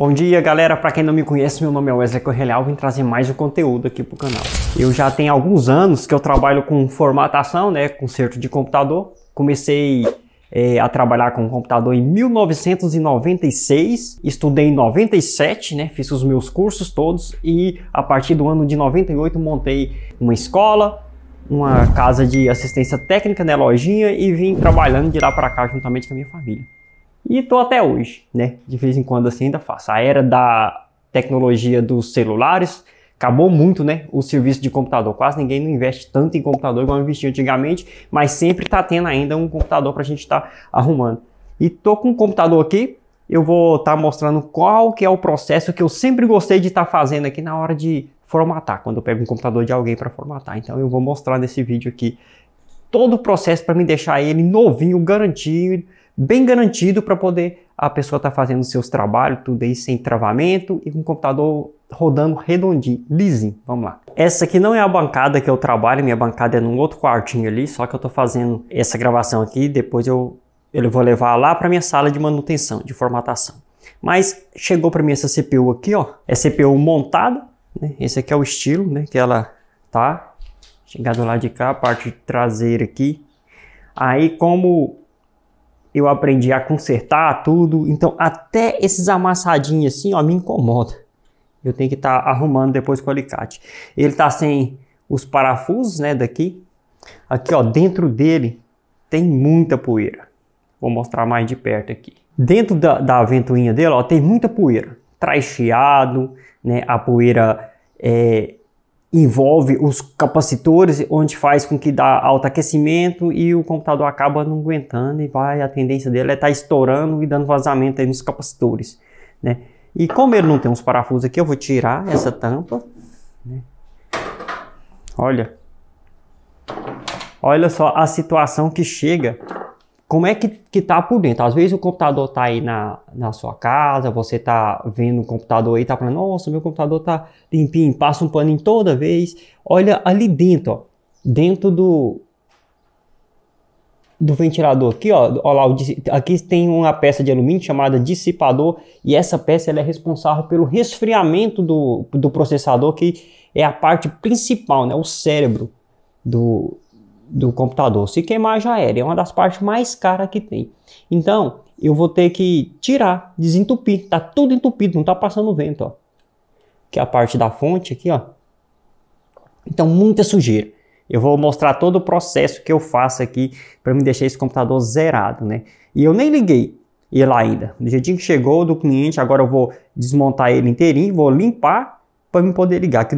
Bom dia, galera. Para quem não me conhece, meu nome é Wesley Correal. Vim trazer mais um conteúdo aqui pro canal. Eu já tenho alguns anos que eu trabalho com formatação, né, conserto de computador. Comecei a trabalhar com computador em 1996, estudei em 97, né, fiz os meus cursos todos e a partir do ano de 98 montei uma escola, uma casa de assistência técnica, né, lojinha, e vim trabalhando de lá para cá juntamente com a minha família. E tô até hoje, né? De vez em quando assim ainda faço. A era da tecnologia dos celulares acabou muito, né? O serviço de computador. Quase ninguém não investe tanto em computador igual investia antigamente, mas sempre tá tendo ainda um computador pra gente estar arrumando. E tô com um computador aqui, eu vou estar mostrando qual que é o processo que eu sempre gostei de estar fazendo aqui na hora de formatar, quando eu pego um computador de alguém para formatar. Então eu vou mostrar nesse vídeo aqui todo o processo para me deixar ele novinho, garantido, bem garantido, para poder a pessoa estar fazendo os seus trabalhos, tudo aí sem travamento e com o computador rodando redondinho, lisinho. Vamos lá. Essa aqui não é a bancada que eu trabalho, minha bancada é num outro quartinho ali, só que eu tô fazendo essa gravação aqui, depois eu vou levar lá para minha sala de manutenção, de formatação. Mas chegou para mim essa CPU aqui, ó, é CPU montada, né? Esse aqui é o estilo, né, que ela tá. Chegar do lado de cá, a parte traseira aqui. Aí como eu aprendi a consertar tudo, então até esses amassadinhos assim, ó, me incomoda. Eu tenho que estar arrumando depois com o alicate. Ele tá sem os parafusos, né, daqui. Aqui, ó, dentro dele tem muita poeira. Vou mostrar mais de perto aqui. Dentro da ventoinha dele, ó, tem muita poeira. Traz chiado, né, a poeira envolve os capacitores, onde faz com que dá alto aquecimento e o computador acaba não aguentando e a tendência dele é estar estourando e dando vazamento aí nos capacitores, né? E como ele não tem uns parafusos aqui, eu vou tirar essa tampa, né? Olha só a situação que chega. Como é que tá por dentro? Às vezes o computador tá aí na sua casa, você tá vendo o computador aí, tá falando, nossa, meu computador tá limpinho, passa um paninho toda vez. Olha ali dentro, ó, dentro do ventilador aqui, ó, olha lá, aqui tem uma peça de alumínio chamada dissipador, e essa peça ela é responsável pelo resfriamento do processador, que é a parte principal, né, o cérebro do computador. Se queimar já era, é uma das partes mais caras que tem. Então eu vou ter que tirar, desentupir, tá tudo entupido, não tá passando vento, ó. Que é a parte da fonte aqui, ó. Então muita sujeira. Eu vou mostrar todo o processo que eu faço aqui para me deixar esse computador zerado, né? E eu nem liguei ele ainda. Do jeitinho que chegou do cliente, agora eu vou desmontar ele inteirinho, vou limpar para me poder ligar, que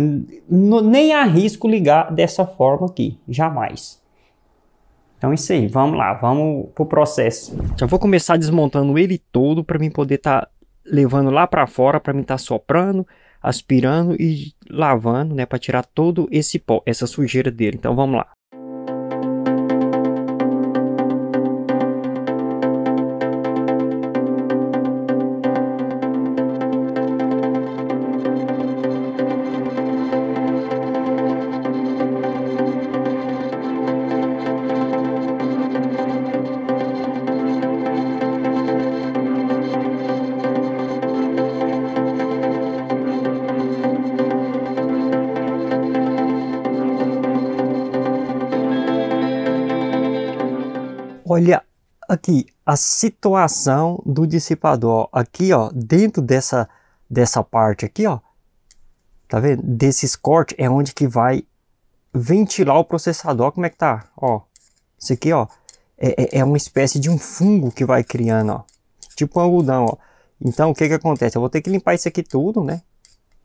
nem arrisco ligar dessa forma aqui, jamais. Então isso aí, vamos lá, vamos pro processo. Já vou começar desmontando ele todo para mim poder estar levando lá para fora, para mim estar soprando, aspirando e lavando, né, para tirar todo esse pó, essa sujeira dele. Então vamos lá. Olha aqui a situação do dissipador. Aqui, ó, dentro dessa parte aqui, ó, tá vendo? Desses cortes é onde que vai ventilar o processador. Como é que tá? Ó, isso aqui, ó, é uma espécie de um fungo que vai criando, ó, tipo um algodão, ó. Então o que que acontece? Eu vou ter que limpar isso aqui tudo, né?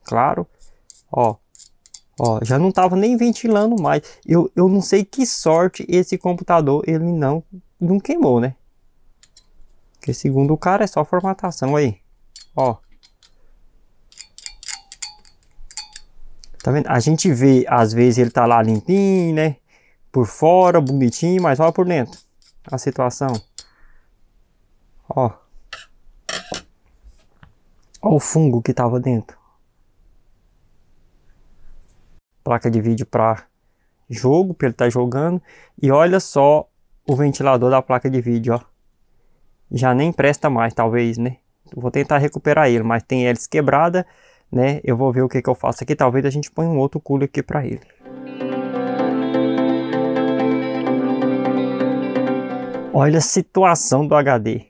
Claro, ó. Ó, já não tava nem ventilando mais. Eu não sei que sorte esse computador ele não queimou, né? Porque segundo o cara é só formatação aí. Ó. Tá vendo? A gente vê, às vezes ele tá lá limpinho, né? Por fora, bonitinho, mas olha por dentro a situação. Ó. Ó o fungo que tava dentro. Placa de vídeo para jogo, para ele estar jogando. E olha só o ventilador da placa de vídeo, ó. Já nem presta mais, talvez, né? vou tentar recuperar ele, mas tem hélice quebrada, né? Eu vou ver o que eu faço aqui, talvez a gente ponha um outro cooler aqui para ele. Olha a situação do HD.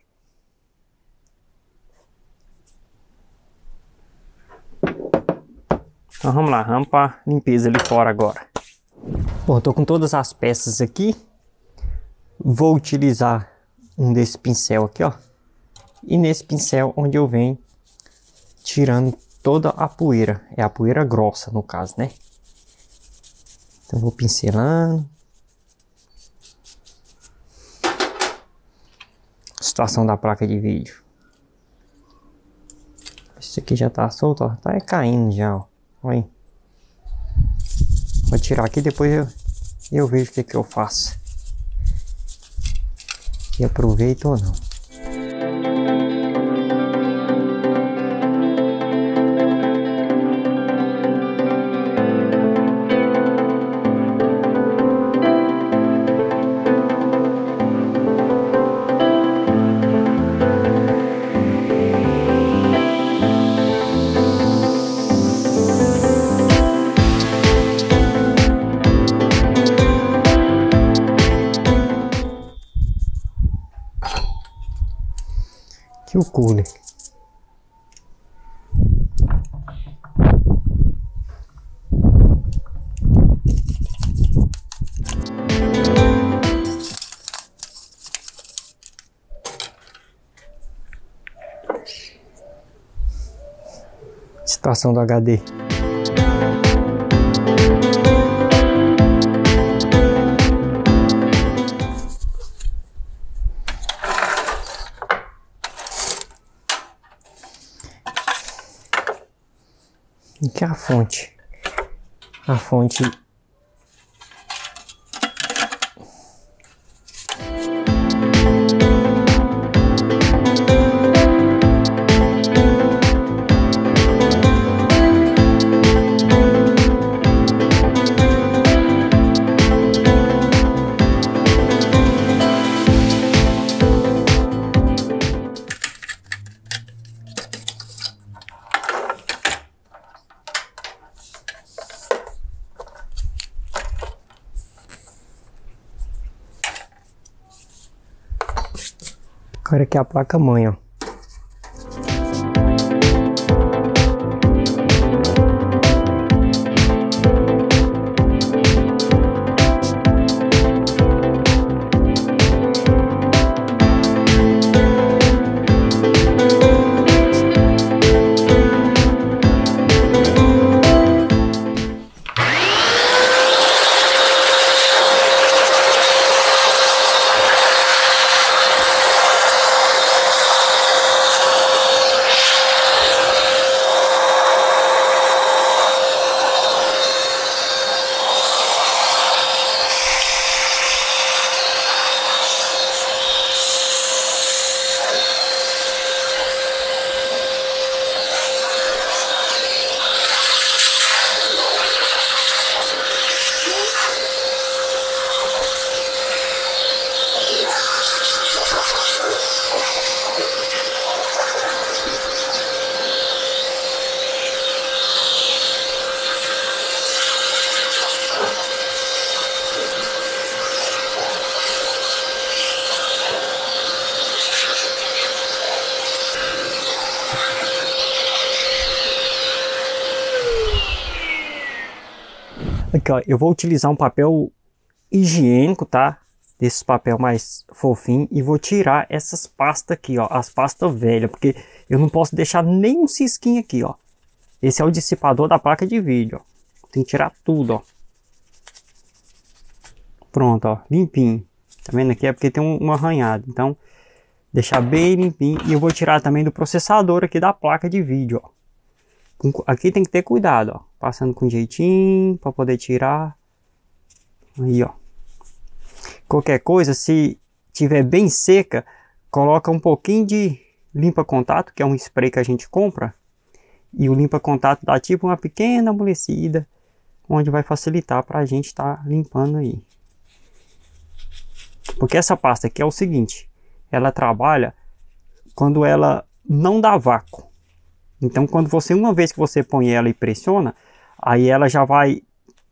Então vamos lá, vamos para limpeza ali fora agora. Bom, tô com todas as peças aqui. Vou utilizar um desse pincel aqui, ó. E nesse pincel onde eu venho tirando toda a poeira. É a poeira grossa no caso, né? Então vou pincelando. Situação da placa de vídeo. Esse aqui já tá solto, ó. Tá caindo já, ó. Olha aí. Vou tirar aqui, depois eu vejo o que eu faço. E aproveito ou não. Aqui o cooler. Situação do HD. Aqui é a fonte. A fonte. Agora aqui é a placa-mãe, ó. Aqui, ó, eu vou utilizar um papel higiênico, tá? Desse papel mais fofinho, e vou tirar essas pastas aqui, ó, as pastas velhas, porque eu não posso deixar nem um cisquinho aqui, ó. Esse é o dissipador da placa de vídeo, ó. Tem que tirar tudo, ó. Pronto, ó, limpinho. Tá vendo aqui? É porque tem um arranhado, então deixar bem limpinho. E eu vou tirar também do processador aqui da placa de vídeo, ó. Aqui tem que ter cuidado, ó. Passando com jeitinho para poder tirar. Aí, ó. Qualquer coisa, se tiver bem seca, coloca um pouquinho de limpa-contato, que é um spray que a gente compra. E o limpa-contato dá tipo uma pequena amolecida, onde vai facilitar para a gente estar limpando aí. Porque essa pasta aqui é o seguinte, ela trabalha quando ela não dá vácuo. Então quando você, uma vez que você põe ela e pressiona, aí ela já vai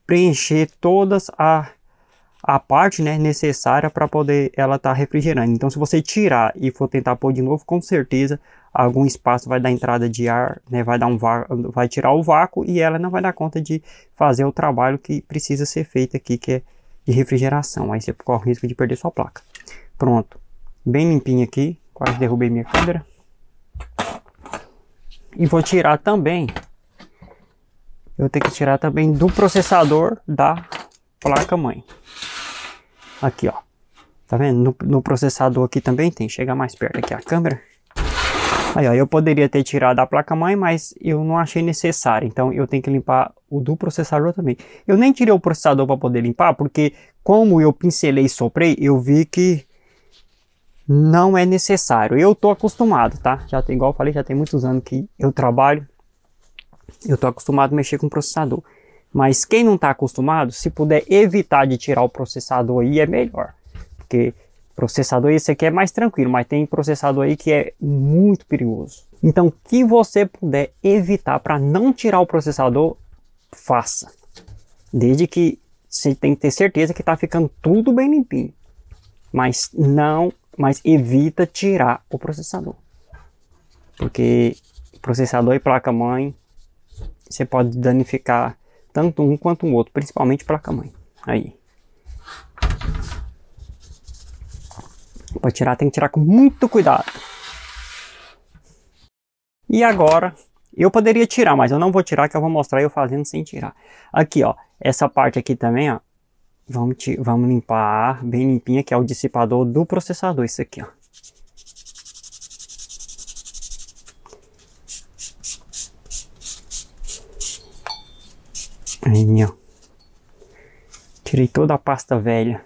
preencher todas a parte, né, necessária para poder ela estar refrigerando. Então se você tirar e for tentar pôr de novo, com certeza algum espaço vai dar entrada de ar, né, vai dar um vácuo, vai tirar o vácuo e ela não vai dar conta de fazer o trabalho que precisa ser feito aqui, que é de refrigeração. Aí você corre o risco de perder sua placa. Pronto, bem limpinho aqui, quase derrubei minha câmera. E vou tirar também, eu tenho que tirar também do processador da placa mãe. Aqui, ó, tá vendo? No processador aqui também tem, chega mais perto aqui a câmera. Aí, ó, eu poderia ter tirado da placa mãe, mas eu não achei necessário, então eu tenho que limpar o do processador também. Eu nem tirei o processador para poder limpar, porque como eu pincelei e soprei, eu vi que não é necessário. Eu tô acostumado, tá? Já tem, igual eu falei, já tem muitos anos que eu trabalho. Eu tô acostumado a mexer com processador. Mas quem não tá acostumado, se puder evitar de tirar o processador aí, é melhor. Porque processador esse aqui é mais tranquilo, mas tem processador aí que é muito perigoso. Então, o que você puder evitar para não tirar o processador, faça. Desde que você tem que ter certeza que tá ficando tudo bem limpinho. Mas evita tirar o processador, porque processador e placa-mãe você pode danificar tanto um quanto o outro, principalmente placa-mãe. Aí, para tirar tem que tirar com muito cuidado. E agora eu poderia tirar, mas eu não vou tirar, que eu vou mostrar eu fazendo sem tirar. Aqui, ó, essa parte aqui também, ó. Vamos limpar bem limpinha, que é o dissipador do processador, isso aqui, ó. Aí, ó. Tirei toda a pasta velha.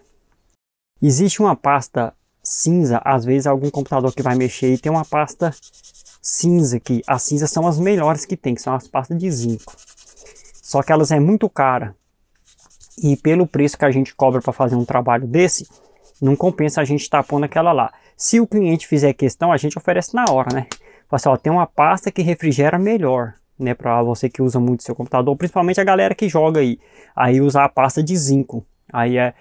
Existe uma pasta cinza, às vezes algum computador que vai mexer e tem uma pasta cinza aqui. As cinzas são as melhores que tem, que são as pastas de zinco. Só que elas é muito cara. E pelo preço que a gente cobra para fazer um trabalho desse, não compensa a gente estar pondo aquela lá. Se o cliente fizer questão, a gente oferece na hora, né? Fala assim, ó, tem uma pasta que refrigera melhor, né? Para você que usa muito seu computador, principalmente a galera que joga aí. Aí usa a pasta de zinco. Aí a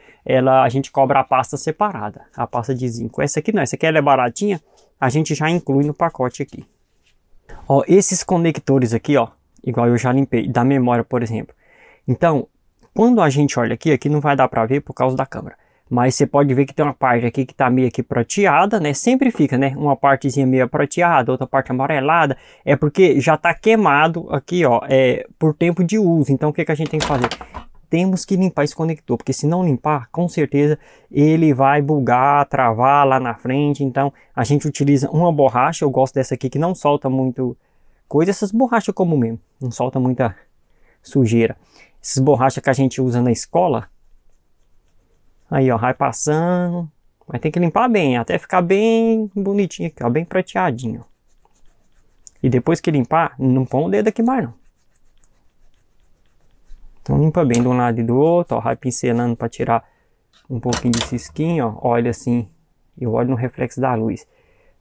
gente cobra a pasta separada, a pasta de zinco. Essa aqui não, essa aqui ela é baratinha, a gente já inclui no pacote aqui. Ó, esses conectores aqui, ó, igual eu já limpei, da memória, por exemplo. Então, quando a gente olha aqui, aqui não vai dar para ver por causa da câmera. Mas você pode ver que tem uma parte aqui que tá meio aqui prateada, né? Sempre fica, né? Uma partezinha meio prateada, outra parte amarelada. É porque já tá queimado aqui, ó, por tempo de uso. Então o que a gente tem que fazer? Temos que limpar esse conector, porque se não limpar, com certeza ele vai bugar, travar lá na frente. Então a gente utiliza uma borracha, eu gosto dessa aqui que não solta muito coisa. Essas borrachas comum mesmo, não solta muita sujeira. Essas borrachas que a gente usa na escola. Aí, ó, vai passando. Mas tem que limpar bem, até ficar bem bonitinho aqui, ó, bem prateadinho. E depois que limpar, não põe o dedo aqui mais não. Então limpa bem de um lado e do outro, ó, vai pincelando para tirar um pouquinho de cisquinho, ó. Olha assim, eu olho no reflexo da luz.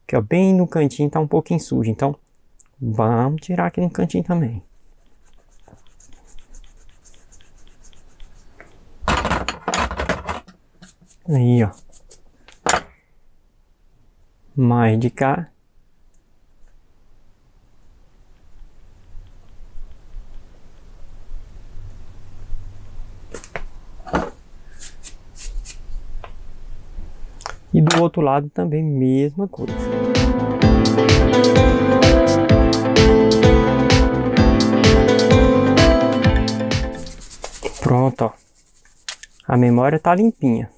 Aqui, ó, bem no cantinho tá um pouquinho sujo, então vamos tirar aqui no cantinho também. Aí, ó. Mais de cá. E do outro lado também, mesma coisa. Pronto, ó. A memória tá limpinha.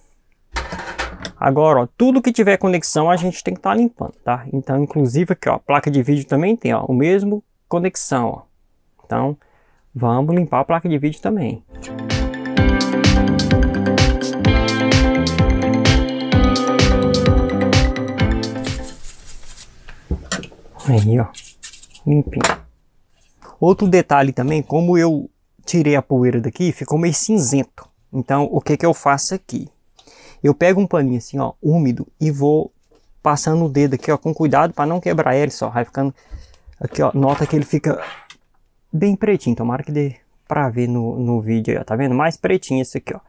Agora, ó, tudo que tiver conexão a gente tem que estar limpando, tá? Então, inclusive aqui, ó, a placa de vídeo também tem, ó, o mesmo conexão, ó. Então, vamos limpar a placa de vídeo também. Aí, ó, limpinho. Outro detalhe também, como eu tirei a poeira daqui, ficou meio cinzento. Então, o que que eu faço aqui? Eu pego um paninho assim, ó, úmido, e vou passando o dedo aqui, ó, com cuidado para não quebrar ele só. Vai ficando aqui, ó, nota que ele fica bem pretinho. Tomara que dê para ver no vídeo aí, ó, tá vendo? Mais pretinho esse aqui, ó.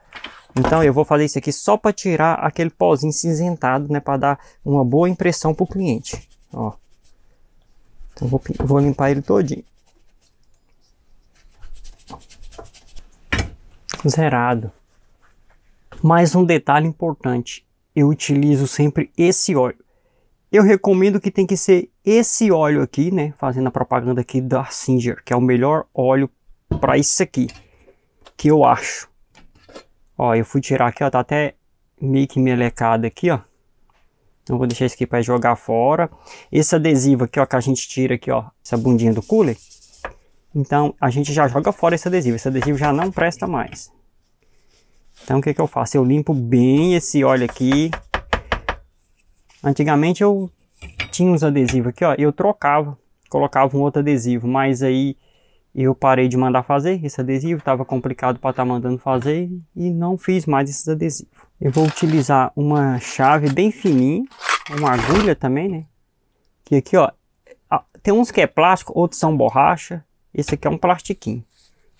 Então eu vou fazer isso aqui só para tirar aquele pozinho cinzentado, né, para dar uma boa impressão pro cliente, ó. Então vou limpar ele todinho. Zerado. Mais um detalhe importante, eu utilizo sempre esse óleo. Eu recomendo que tem que ser esse óleo aqui, né, fazendo a propaganda aqui da Singer, que é o melhor óleo para isso aqui, que eu acho. Ó, eu fui tirar aqui, ó, tá até meio que melecado aqui, ó. Então vou deixar isso aqui para jogar fora. Esse adesivo aqui, ó, que a gente tira aqui, ó, essa bundinha do cooler. Então a gente já joga fora esse adesivo já não presta mais. Então o que que eu faço? Eu limpo bem esse óleo aqui. Antigamente eu tinha uns adesivos aqui, ó, eu trocava, colocava um outro adesivo, mas aí eu parei de mandar fazer esse adesivo, estava complicado para estar mandando fazer e não fiz mais esses adesivos. Eu vou utilizar uma chave bem fininha, uma agulha também, né? Que aqui, ó, tem uns que é plástico, outros são borracha. Esse aqui é um plastiquinho.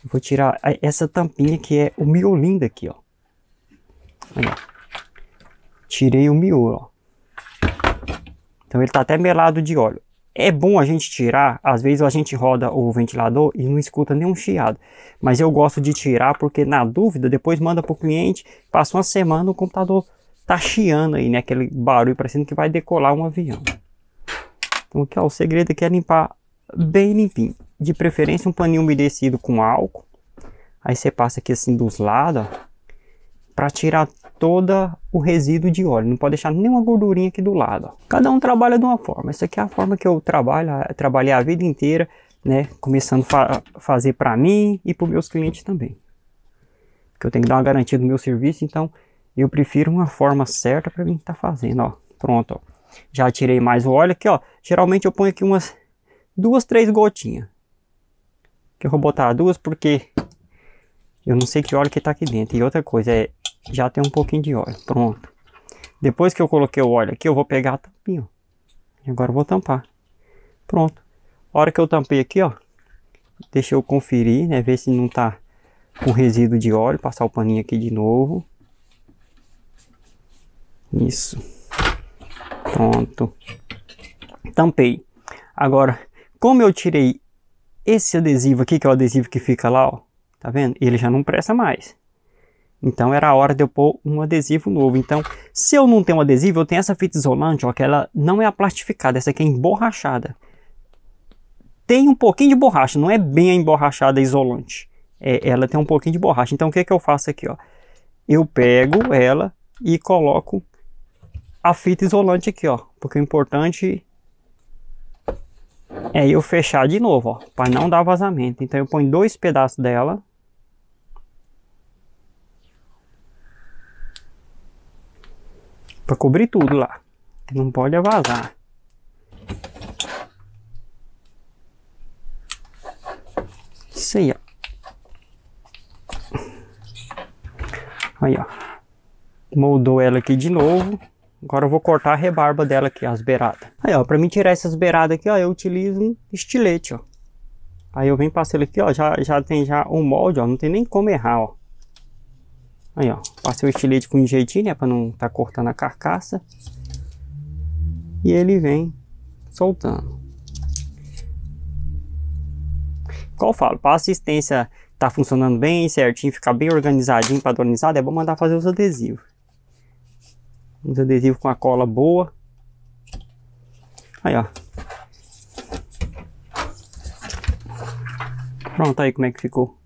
Eu vou tirar essa tampinha que é o miolinho daqui, ó. Aí, ó. Tirei o miolo, ó. Então ele tá até melado de óleo. É bom a gente tirar, às vezes a gente roda o ventilador e não escuta nenhum chiado. Mas eu gosto de tirar porque na dúvida, depois manda pro cliente, passa uma semana o computador tá chiando aí, né? Aquele barulho parecendo que vai decolar um avião. Então aqui, ó, o segredo aqui é limpar bem limpinho. De preferência um paninho umedecido com álcool. Aí você passa aqui assim dos lados, ó, para tirar todo o resíduo de óleo. Não pode deixar nenhuma gordurinha aqui do lado, ó. Cada um trabalha de uma forma. Essa aqui é a forma que eu trabalhei a vida inteira, né? Começando a fazer para mim e para os meus clientes também. Porque eu tenho que dar uma garantia do meu serviço, então eu prefiro uma forma certa para mim estar fazendo, ó. Pronto, ó. Já tirei mais o óleo aqui, ó. Geralmente eu ponho aqui umas 2, 3 gotinhas. Que eu vou botar 2 porque eu não sei que óleo que tá aqui dentro. E outra coisa, já tem um pouquinho de óleo. Pronto. Depois que eu coloquei o óleo aqui, eu vou pegar a tampinha, ó. E agora eu vou tampar. Pronto. A hora que eu tampei aqui, ó, deixa eu conferir, né, ver se não tá com resíduo de óleo. Passar o paninho aqui de novo. Isso. Pronto. Tampei. Agora, como eu tirei esse adesivo aqui, que é o adesivo que fica lá, ó, tá vendo? Ele já não presta mais. Então era a hora de eu pôr um adesivo novo. Então, se eu não tenho um adesivo, eu tenho essa fita isolante, ó, que ela não é a plastificada, essa aqui é emborrachada. Tem um pouquinho de borracha, não é bem a emborrachada isolante. Ela tem um pouquinho de borracha. Então o que que eu faço aqui, ó? Eu pego ela e coloco a fita isolante aqui, ó. Porque o importante é eu fechar de novo, ó, para não dar vazamento. Então eu ponho 2 pedaços dela. Para cobrir tudo lá. Que não pode vazar. Isso aí, ó. Aí, ó. Moldou ela aqui de novo. Agora eu vou cortar a rebarba dela aqui, as beiradas. Aí, ó, para mim tirar essas beiradas aqui, ó, eu utilizo um estilete, ó. Aí eu venho passando aqui, ó, já tem já um molde, ó, não tem nem como errar, ó. Aí, ó, passei o estilete com um jeitinho, né, para não tá cortando a carcaça. E ele vem soltando. Qual eu falo, para a assistência tá funcionando bem certinho, ficar bem organizadinho, padronizado, é bom mandar fazer os adesivos. Os adesivos com a cola boa. Aí, ó. Pronto, aí como é que ficou.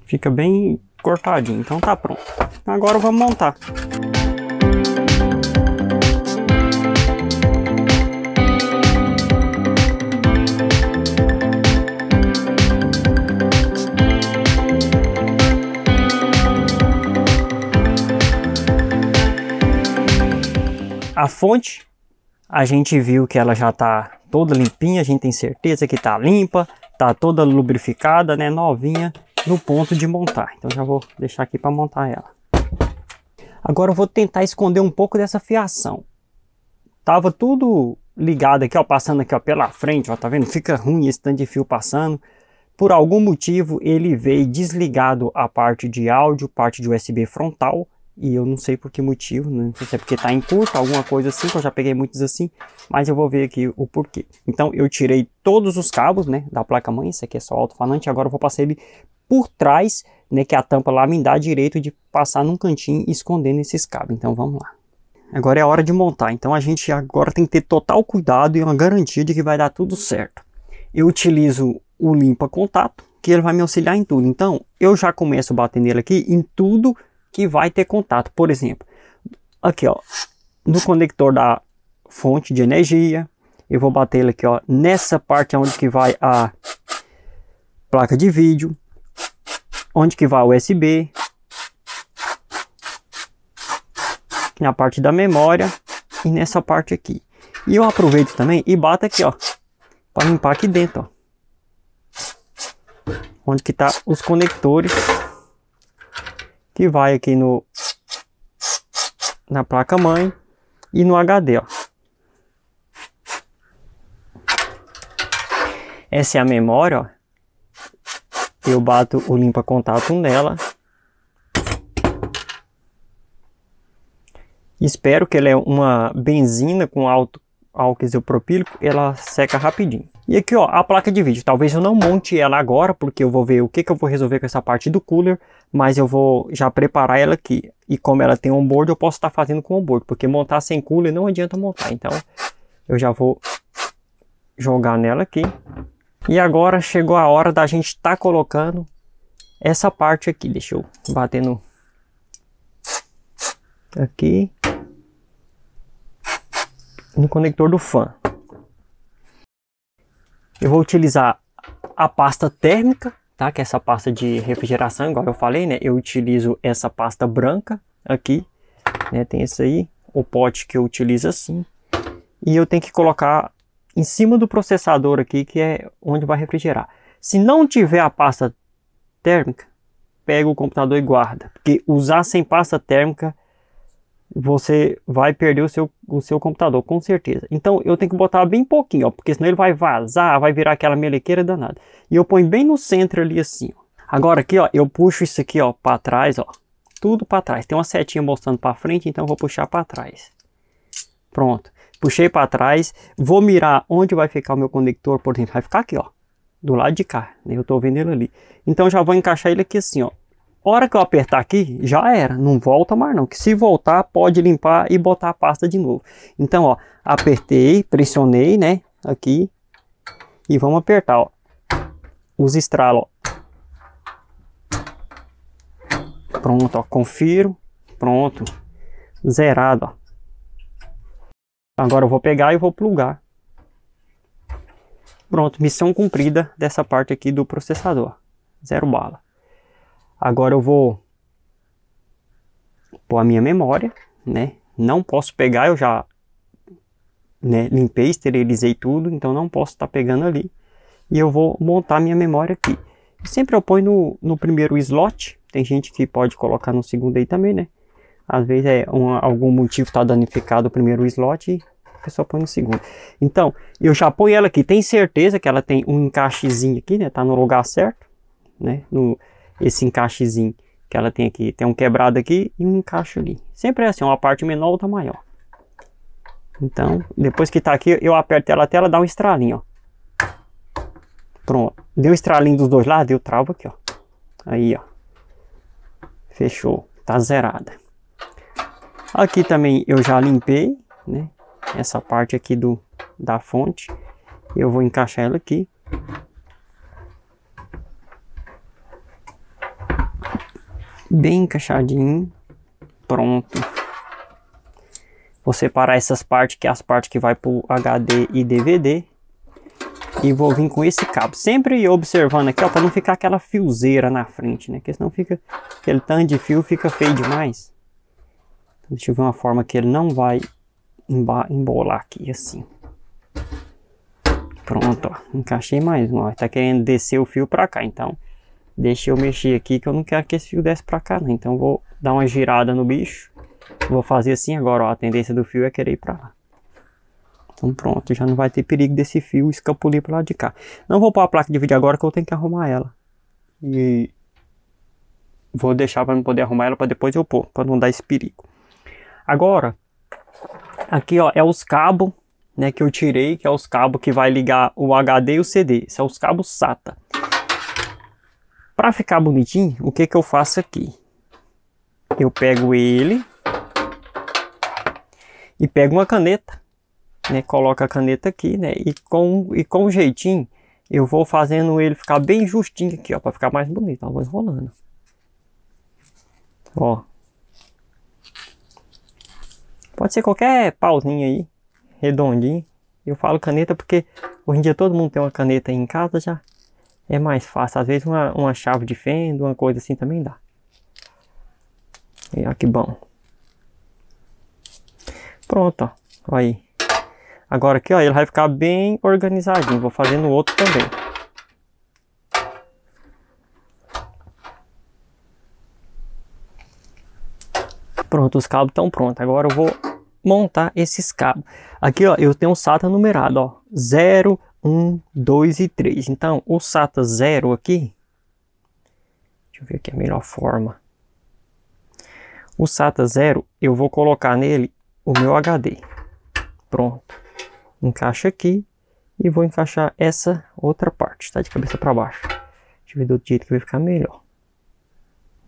Fica bem cortadinho, então tá pronto. Agora vamos montar. A fonte, a gente viu que ela já tá toda limpinha, a gente tem certeza que tá limpa, tá toda lubrificada, né, novinha, no ponto de montar. Então já vou deixar aqui para montar ela. Agora eu vou tentar esconder um pouco dessa fiação. Tava tudo ligado aqui, ó, passando aqui, ó, pela frente, ó, tá vendo? Fica ruim esse tanto de fio passando. Por algum motivo ele veio desligado a parte de áudio, parte de USB frontal. E eu não sei por que motivo, não sei se é porque tá em curto, alguma coisa assim, que eu já peguei muitos assim. Mas eu vou ver aqui o porquê. Então eu tirei todos os cabos, né, da placa-mãe. Esse aqui é só alto-falante. Agora eu vou passar ele por trás, né, que a tampa lá me dá direito de passar num cantinho escondendo esses cabos. Então vamos lá. Agora é a hora de montar. Então a gente agora tem que ter total cuidado e uma garantia de que vai dar tudo certo. Eu utilizo o limpa-contato, que ele vai me auxiliar em tudo. Então eu já começo a bater nele aqui em tudo que vai ter contato. Por exemplo, aqui, ó, no conector da fonte de energia, eu vou bater ele aqui, ó, nessa parte onde que vai a placa de vídeo, onde que vai o USB, na parte da memória e nessa parte aqui. E eu aproveito também e bato aqui, ó, para limpar aqui dentro, ó, onde que tá os conectores que vai aqui na placa mãe e no HD, ó. Essa é a memória, ó. Eu bato o limpa contato nela. Espero que ela é uma benzina com alto álcool isopropílico, ela seca rapidinho. E aqui, ó, a placa de vídeo. Talvez eu não monte ela agora, porque eu vou ver o que eu vou resolver com essa parte do cooler, mas eu vou já preparar ela aqui. E como ela tem onboard, eu posso estar fazendo com onboard, porque montar sem cooler não adianta montar. Então, eu já vou jogar nela aqui. E agora chegou a hora da gente estar colocando essa parte aqui. Deixa eu bater no... aqui. No conector do fã. Eu vou utilizar a pasta térmica, tá? Que é essa pasta de refrigeração, igual eu falei, né? Eu utilizo essa pasta branca aqui, né? Tem esse aí, o pote que eu utilizo assim. E eu tenho que colocar em cima do processador aqui, que é onde vai refrigerar. Se não tiver a pasta térmica, pega o computador e guarda. Porque usar sem pasta térmica, você vai perder o seu computador, com certeza. Então eu tenho que botar bem pouquinho, ó, porque senão ele vai vazar, vai virar aquela melequeira danada. E eu ponho bem no centro ali assim, ó. Agora aqui, ó, eu puxo isso aqui, ó, para trás, ó. Tudo para trás. Tem uma setinha mostrando para frente, então eu vou puxar para trás. Pronto. Puxei para trás. Vou mirar onde vai ficar o meu conector, por exemplo. Vai ficar aqui, ó, do lado de cá, né? Eu tô vendo ele ali. Então já vou encaixar ele aqui assim, ó. Hora que eu apertar aqui, já era, não volta mais não, que se voltar pode limpar e botar a pasta de novo. Então, ó, apertei, pressionei, né, aqui, e vamos apertar, ó, os estralos, ó. Pronto, ó, confiro, pronto, zerado, ó. Agora eu vou pegar e vou plugar. Pronto, missão cumprida dessa parte aqui do processador, zero bala. Agora eu vou pôr a minha memória, né? Não posso pegar, eu já, né, limpei, esterilizei tudo, então não posso estar pegando ali. E eu vou montar minha memória aqui. Sempre eu ponho no primeiro slot, tem gente que pode colocar no segundo aí também, né? Às vezes algum motivo está danificado o primeiro slot e a pessoa põe no segundo. Então, eu já ponho ela aqui, tem certeza que ela tem um encaixezinho aqui, né? Tá no lugar certo, né? Esse encaixezinho que ela tem aqui, tem um quebrado aqui e um encaixe ali. Sempre é assim, uma parte menor, outra maior. Então, depois que tá aqui, eu aperto ela até ela dar um estralinho, ó. Pronto. Deu um estralinho dos dois lados, eu travo aqui, ó. Aí, ó. Fechou. Tá zerada. Aqui também eu já limpei, né? Essa parte aqui da fonte. Eu vou encaixar ela aqui. Bem encaixadinho. Pronto. Vou separar essas partes, que é as partes que vai para o HD e DVD. E vou vir com esse cabo. Sempre observando aqui, ó, para não ficar aquela fiozeira na frente, né? Porque senão fica aquele tanto de fio, fica feio demais. Então, deixa eu ver uma forma que ele não vai embolar aqui, assim. Pronto, ó. Encaixei mais um, ó. Tá querendo descer o fio para cá, então deixa eu mexer aqui que eu não quero que esse fio desce para cá, não. Então vou dar uma girada no bicho Vou fazer assim agora, ó. A tendência do fio é querer ir pra lá. Então pronto, já não vai ter perigo desse fio escapulir pro lado de cá. Não vou pôr a placa de vídeo agora que eu tenho que arrumar ela. E vou deixar para não poder arrumar ela para depois eu pôr, para não dar esse perigo. Agora, aqui ó, é os cabos, né, que eu tirei, que é os cabos que vai ligar o HD e o CD. São os cabos SATA. Para ficar bonitinho, o que que eu faço aqui? Eu pego ele e pego uma caneta, né, coloco a caneta aqui, né, e com um jeitinho eu vou fazendo ele ficar bem justinho aqui, ó, para ficar mais bonito. Ó, vou enrolando. Ó. Pode ser qualquer pauzinho aí, redondinho. Eu falo caneta porque hoje em dia todo mundo tem uma caneta aí em casa, já é mais fácil. Às vezes uma chave de fenda, uma coisa assim também dá. E ó, que bom. Pronto, ó. Ó aí. Agora aqui, ó, ele vai ficar bem organizadinho. Vou fazer no outro também. Pronto, os cabos estão prontos. Agora eu vou montar esses cabos. Aqui, ó, eu tenho um SATA numerado, ó. 0, 1, 2 e 3. Então, o SATA 0 aqui... Deixa eu ver aqui a melhor forma. O SATA 0, eu vou colocar nele o meu HD. Pronto. Encaixa aqui e vou encaixar essa outra parte, tá? De cabeça para baixo. Deixa eu ver do outro jeito que vai ficar melhor.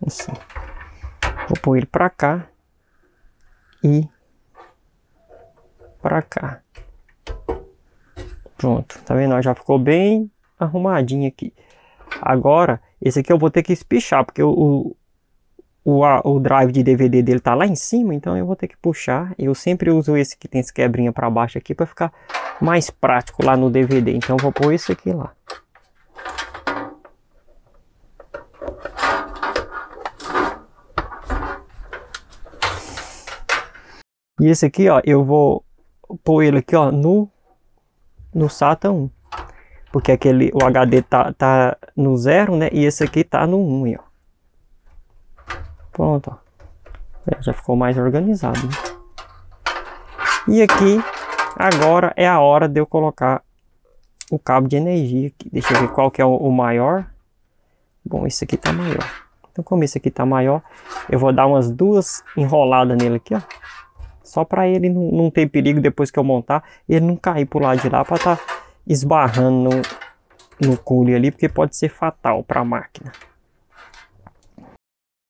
Assim. Vou pôr ele para cá e para cá. Pronto, tá vendo? Já ficou bem arrumadinho aqui. Agora, esse aqui eu vou ter que espichar, porque o drive de DVD dele tá lá em cima, então eu vou ter que puxar. Eu sempre uso esse que tem esse quebrinha para baixo aqui para ficar mais prático lá no DVD. Então eu vou pôr esse aqui lá. E esse aqui, ó, eu vou pôr ele aqui, ó, no SATA 1. Porque o HD tá no 0, né? E esse aqui tá no 1, aí, ó. Pronto, ó. Já ficou mais organizado, né? E aqui, agora é a hora de eu colocar o cabo de energia aqui. Deixa eu ver qual que é o maior. Bom, esse aqui tá maior. Então, como esse aqui tá maior, eu vou dar umas 2 enroladas nele aqui, ó. Só para ele não ter perigo depois que eu montar, ele não cair pro lado de lá para tá esbarrando no cooler ali, porque pode ser fatal para a máquina.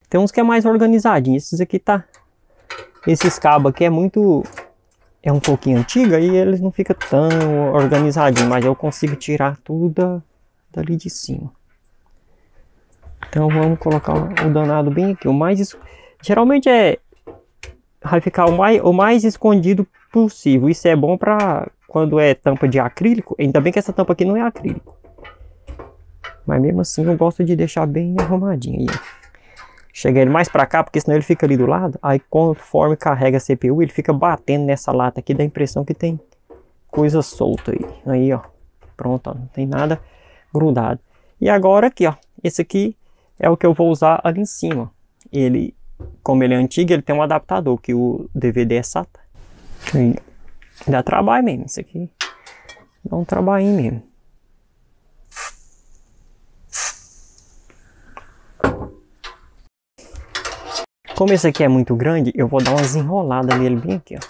Tem uns que é mais organizadinho, esses aqui tá... Esses cabos aqui é um pouquinho antigo e eles não ficam tão organizadinhos, mas eu consigo tirar tudo dali de cima. Então vamos colocar o danado bem aqui. Geralmente vai ficar o mais escondido possível. Isso é bom para quando é tampa de acrílico. Ainda bem que essa tampa aqui não é acrílico. Mas mesmo assim eu gosto de deixar bem arrumadinho. Aí, chega ele mais para cá, porque senão ele fica ali do lado. Aí conforme carrega a CPU, ele fica batendo nessa lata aqui. Dá a impressão que tem coisa solta aí. Aí, ó. Pronto, ó. Não tem nada grudado. E agora aqui, ó. Esse aqui é o que eu vou usar ali em cima. Como ele é antigo, ele tem um adaptador, que o DVD é SATA. E dá trabalho mesmo, isso aqui. Dá um trabalhinho mesmo. Como esse aqui é muito grande, eu vou dar umas enroladas nele bem aqui, ó.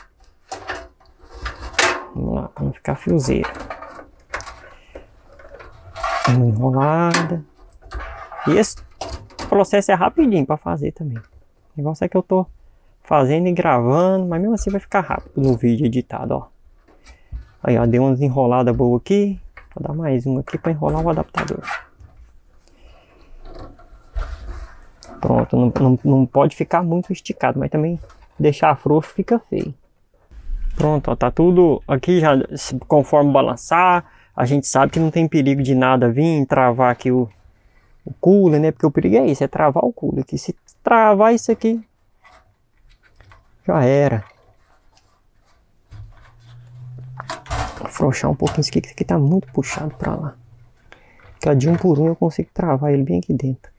Vamos lá, para não ficar fiozeiro. Uma enrolada. E esse processo é rapidinho para fazer também. O negócio é que eu tô fazendo e gravando, mas mesmo assim vai ficar rápido no vídeo editado, ó. Aí, ó, dei umas enroladas boas aqui. Vou dar mais uma aqui para enrolar o adaptador. Pronto, não pode ficar muito esticado, mas também deixar frouxo fica feio. Pronto, ó, tá tudo aqui já, conforme balançar, a gente sabe que não tem perigo de nada vir travar aqui o cooler, né? Porque o perigo é isso, é travar o cooler. Que se travar isso aqui, já era. Vou afrouxar um pouquinho isso aqui tá muito puxado pra lá. Porque de um por um eu consigo travar ele bem aqui dentro.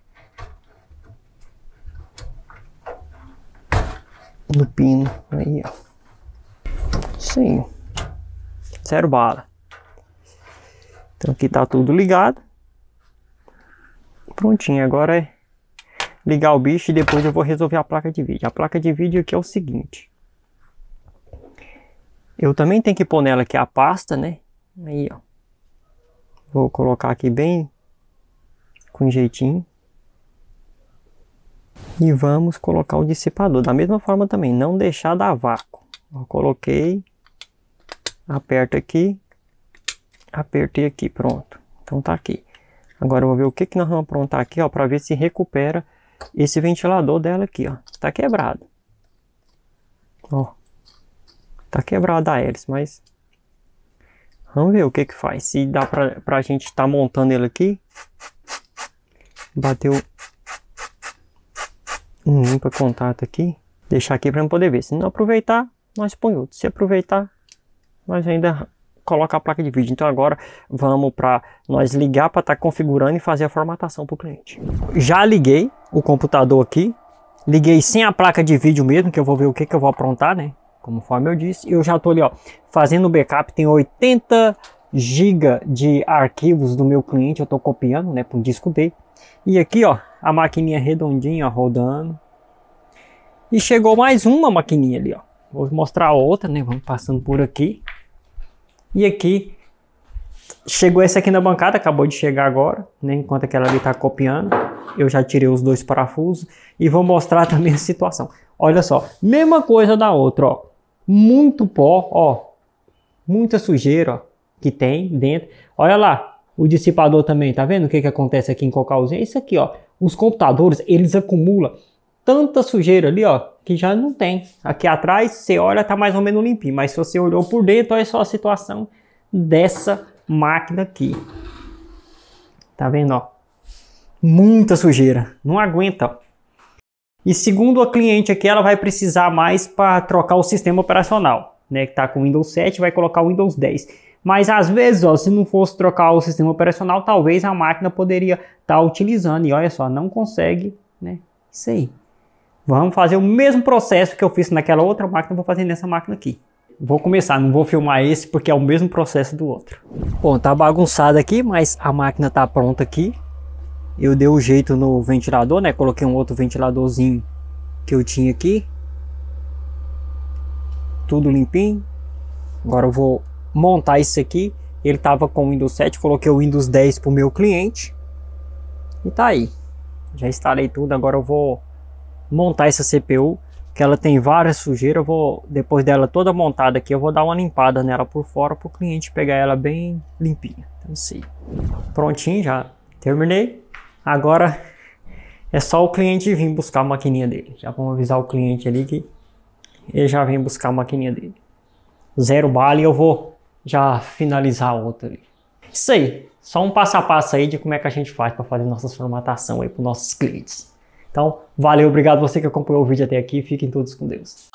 no pino. Aí, ó. Sim. 0 bala. Então aqui tá tudo ligado. Prontinho, agora é ligar o bicho e depois eu vou resolver a placa de vídeo. A placa de vídeo aqui é o seguinte. Eu também tenho que pôr nela aqui a pasta, né? Aí, ó. Vou colocar aqui bem com jeitinho. E vamos colocar o dissipador. Da mesma forma também, não deixar dar vácuo. Ó, coloquei. Aperto aqui. Apertei aqui, pronto. Então tá aqui. Agora eu vou ver o que nós vamos aprontar aqui, ó, para ver se recupera esse ventilador dela aqui, ó. Tá quebrado. Ó. Tá quebrada a hélice, mas vamos ver o que faz. Se dá pra gente estar montando ele aqui. Bateu um limpa contato aqui. Deixar aqui para poder ver. Se não aproveitar, nós põe outro. Se aproveitar, nós ainda coloca a placa de vídeo. Então agora vamos para nós ligar para estar configurando e fazer a formatação para o cliente. Já liguei o computador aqui. Liguei sem a placa de vídeo mesmo, que eu vou ver o que eu vou aprontar, né? Conforme eu disse, eu já estou ali, ó, fazendo o backup. Tem 80 GB de arquivos do meu cliente, eu estou copiando, né, para um disco dele. E aqui, ó, a maquininha redondinha, ó, rodando. E chegou mais uma maquininha ali, ó. Vou mostrar a outra, né, vamos passando por aqui. E aqui, chegou essa aqui na bancada, acabou de chegar agora, né, enquanto aquela ali está copiando. Eu já tirei os 2 parafusos e vou mostrar também a situação. Olha só, mesma coisa da outra, ó. Muito pó, ó, muita sujeira, ó, que tem dentro. Olha lá, o dissipador também, tá vendo o que acontece aqui em Cocalzinho? É isso aqui, ó, os computadores, eles acumulam tanta sujeira ali, ó, que já não tem. Aqui atrás, você olha, tá mais ou menos limpinho, mas se você olhou por dentro, olha só a situação dessa máquina aqui. Tá vendo, ó? Muita sujeira, não aguenta, ó. E segundo a cliente aqui, ela vai precisar mais para trocar o sistema operacional, né? Que tá com o Windows 7, vai colocar o Windows 10. Mas às vezes, ó, se não fosse trocar o sistema operacional, talvez a máquina poderia estar utilizando. E olha só, não consegue, né? Isso aí. Vamos fazer o mesmo processo que eu fiz naquela outra máquina, vou fazer nessa máquina aqui. Vou começar, não vou filmar esse porque é o mesmo processo do outro. Bom, tá bagunçado aqui, mas a máquina tá pronta aqui. Eu dei o jeito no ventilador, né? Coloquei um outro ventiladorzinho que eu tinha aqui. Tudo limpinho. Agora eu vou montar isso aqui. Ele tava com o Windows 7, coloquei o Windows 10 pro meu cliente. E tá aí. Já instalei tudo, agora eu vou montar essa CPU, que ela tem várias sujeiras. Eu vou, depois dela toda montada aqui, eu vou dar uma limpada nela por fora para o cliente pegar ela bem limpinha. Então isso aí. Prontinho, já terminei. Agora é só o cliente vir buscar a maquininha dele. Já vamos avisar o cliente ali que ele já vem buscar a maquininha dele. 0 bala e eu vou já finalizar a outra ali. Isso aí. Só um passo a passo aí de como é que a gente faz para fazer nossa formatação aí para os nossos clientes. Então, valeu, obrigado você que acompanhou o vídeo até aqui. Fiquem todos com Deus.